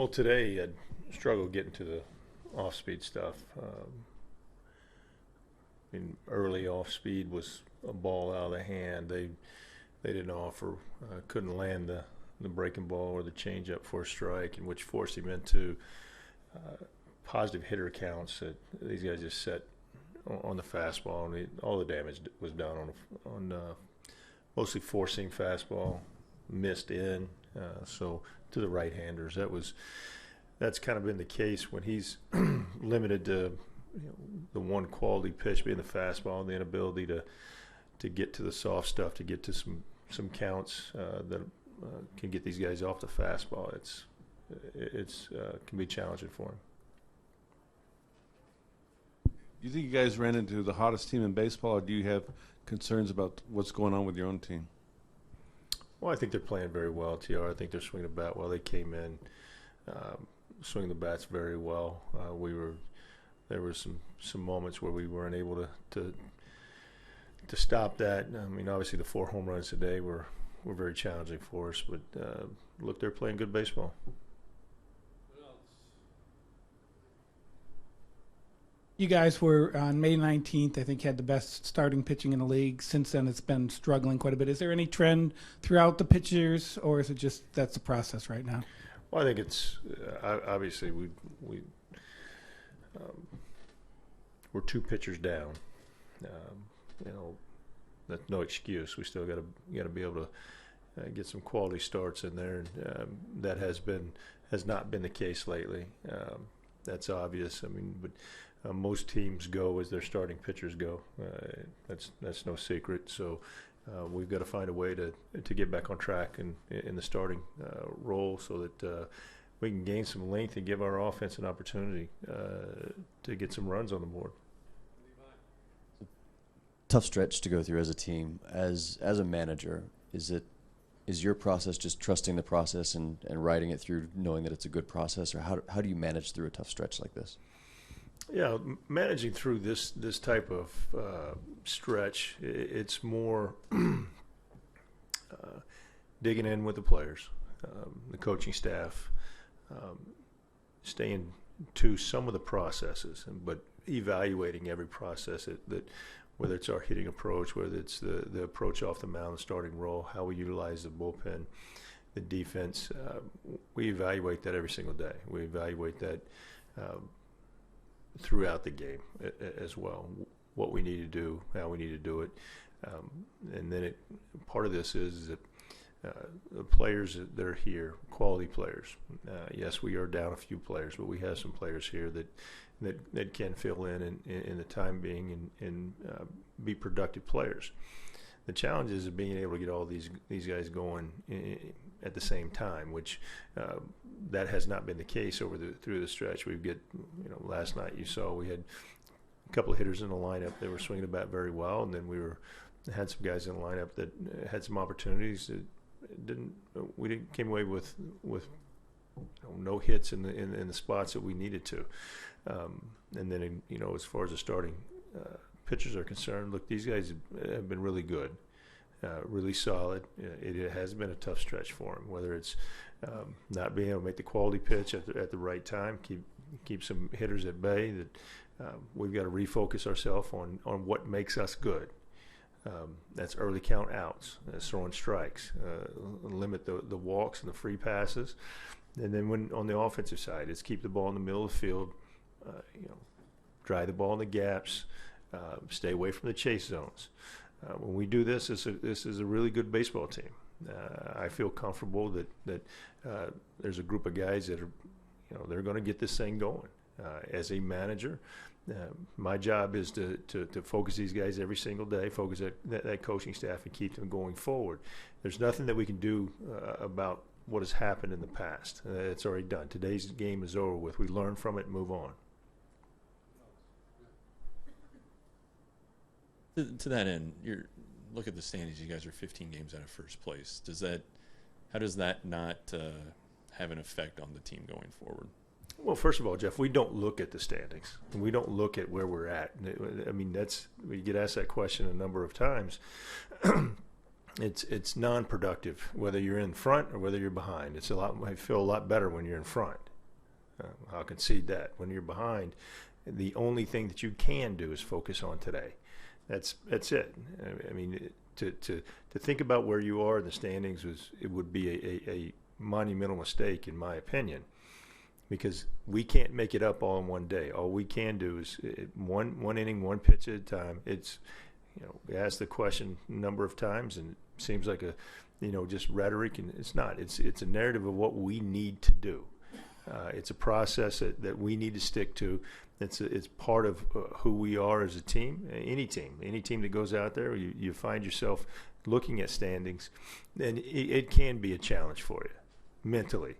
Well, today I struggled getting to the off-speed stuff. Early off-speed was a ball out of the hand. They didn't offer, couldn't land the breaking ball or the changeup for a strike, and which forced him into positive hitter counts that these guys just set on the fastball, and all the damage was done on mostly four-seam fastball, missed in. So to the right-handers, that's kind of been the case when he's limited to the one quality pitch being the fastball, and the inability to get to the soft stuff, to get to some counts that can get these guys off the fastball. It's can be challenging for him. Do you think you guys ran into the hottest team in baseball, or do you have concerns about what's going on with your own team? Well, I think they're playing very well, TR. I think they're swinging the bat well. They came in swinging the bats very well. There were some moments where we weren't able to stop that. I mean, obviously the 4 home runs today were very challenging for us, but look, they're playing good baseball. You guys were on May 19th, I think, had the best starting pitching in the league. Since then, it's been struggling quite a bit. Is there any trend throughout the pitchers, or is it just that's the process right now? Well, I think it's obviously we're 2 pitchers down. That's no excuse. We still got to be able to get some quality starts in there. That has not been the case lately. That's obvious. I mean, but most teams go as their starting pitchers go. That's no secret. So we've got to find a way to get back on track in the starting role, so that we can gain some length and give our offense an opportunity to get some runs on the board. Tough stretch to go through as a team. As a manager, is your process just trusting the process and riding it through, knowing that it's a good process, or how do you manage through a tough stretch like this? Yeah, managing through this type of stretch, it's more digging in with the players, the coaching staff, staying to some of the processes, but evaluating every process that whether it's our hitting approach, whether it's the approach off the mound, the starting role, how we utilize the bullpen, the defense. We evaluate that every single day. We evaluate that throughout the game as well, what we need to do, how we need to do it. And then part of this is that the players that are here, quality players. Yes, we are down a few players, but we have some players here that can fill in the time being and be productive players. The challenge is being able to get all these guys going at the same time, which that has not been the case through the stretch. We've got, last night you saw we had a couple of hitters in the lineup that were swinging the bat very well, and then we had some guys in the lineup that had some opportunities that came away with no hits in the spots that we needed to. And then as far as the starting pitchers are concerned, look, these guys have been really good, really solid. It has been a tough stretch for them, whether it's not being able to make the quality pitch at the right time, keep some hitters at bay. That we've got to refocus ourselves on what makes us good. That's early count outs, that's throwing strikes, limit the walks and the free passes. And then when on the offensive side, it's keep the ball in the middle of the field, drive the ball in the gaps, stay away from the chase zones. When we do this is a really good baseball team. I feel comfortable that there's a group of guys that are, they're going to get this thing going. As a manager, my job is to focus these guys every single day, focus that coaching staff, and keep them going forward. There's nothing that we can do about what has happened in the past. It's already done. Today's game is over with. We learn from it and move on. To that end, look at the standings. You guys are 15 games out of first place. How does that not have an effect on the team going forward? Well, first of all, Jeff, we don't look at the standings. We don't look at where we're at. I mean, we get asked that question a number of times. It's non-productive whether you're in front or whether you're behind. I feel a lot better when you're in front. I'll concede that. When you're behind, the only thing that you can do is focus on today. That's it. I mean, to think about where you are in the standings would be a monumental mistake, in my opinion, because we can't make it up all in one day. All we can do is one inning, one pitch at a time. It's, we asked the question a number of times, and it seems like just rhetoric, and it's not. It's a narrative of what we need to do. It's a process that we need to stick to. It's part of who we are as a team. Any team that goes out there, you find yourself looking at standings, and it can be a challenge for you mentally.